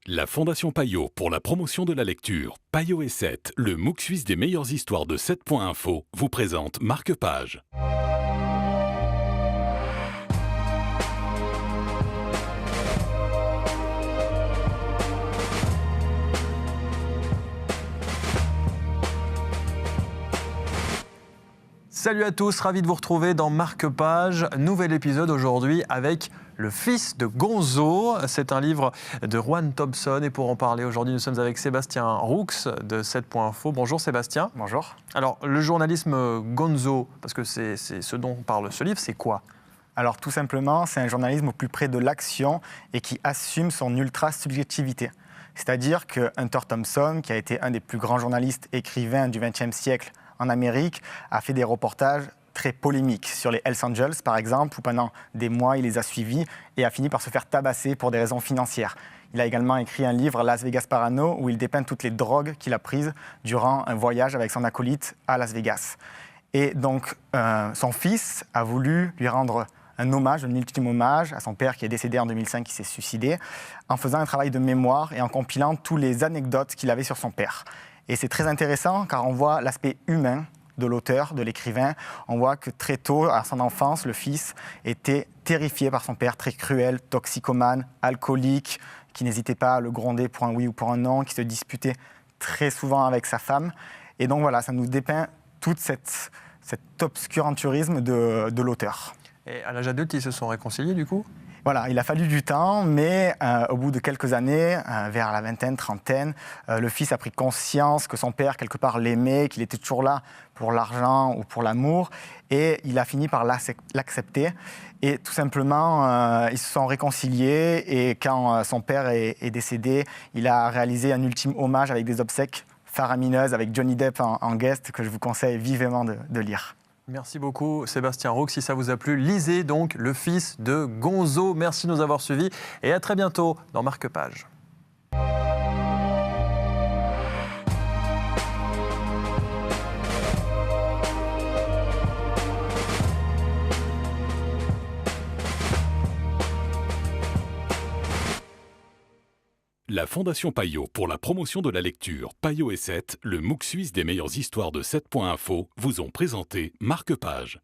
La Fondation Payot pour la promotion de la lecture, Payot et 7, le MOOC suisse des meilleures histoires de 7.info, vous présente Marque-Page. Salut à tous, ravi de vous retrouver dans Marque-Page. Nouvel épisode aujourd'hui avec Le fils de Gonzo. C'est un livre de Rowan Thompson et pour en parler aujourd'hui, nous sommes avec Sébastien Roux de 7.info. Bonjour Sébastien. Bonjour. Alors le journalisme Gonzo, parce que c'est ce dont parle ce livre, c'est quoi ? Alors tout simplement, c'est un journalisme au plus près de l'action et qui assume son ultra-subjectivité. C'est-à-dire que Hunter Thompson, qui a été un des plus grands journalistes écrivains du XXe siècle en Amérique, a fait des reportages très polémiques sur les Hells Angels, par exemple, où pendant des mois, il les a suivis et a fini par se faire tabasser pour des raisons financières. Il a également écrit un livre, Las Vegas Parano, où il dépeint toutes les drogues qu'il a prises durant un voyage avec son acolyte à Las Vegas. Et donc, son fils a voulu lui rendre un hommage, un ultime hommage à son père qui est décédé en 2005, qui s'est suicidé, en faisant un travail de mémoire et en compilant toutes les anecdotes qu'il avait sur son père. Et c'est très intéressant car on voit l'aspect humain de l'auteur, de l'écrivain. On voit que très tôt, à son enfance, le fils était terrifié par son père, très cruel, toxicomane, alcoolique, qui n'hésitait pas à le gronder pour un oui ou pour un non, qui se disputait très souvent avec sa femme. Et donc voilà, ça nous dépeint tout cet obscuranturisme de l'auteur. Et à l'âge adulte, ils se sont réconciliés du coup ? Voilà, il a fallu du temps, mais au bout de quelques années, vers la vingtaine, trentaine, le fils a pris conscience que son père, quelque part, l'aimait, qu'il était toujours là pour l'argent ou pour l'amour, et il a fini par l'accepter. Et tout simplement, ils se sont réconciliés, et quand son père est décédé, il a réalisé un ultime hommage avec des obsèques faramineuses, avec Johnny Depp en guest, que je vous conseille vivement de lire. Merci beaucoup Sébastien Roux. Si ça vous a plu, lisez donc Le fils de Gonzo. Merci de nous avoir suivis et à très bientôt dans Marque-Page. La Fondation Payot pour la promotion de la lecture, Payot et 7, le MOOC suisse des meilleures histoires de 7.info, vous ont présenté Marque-Page.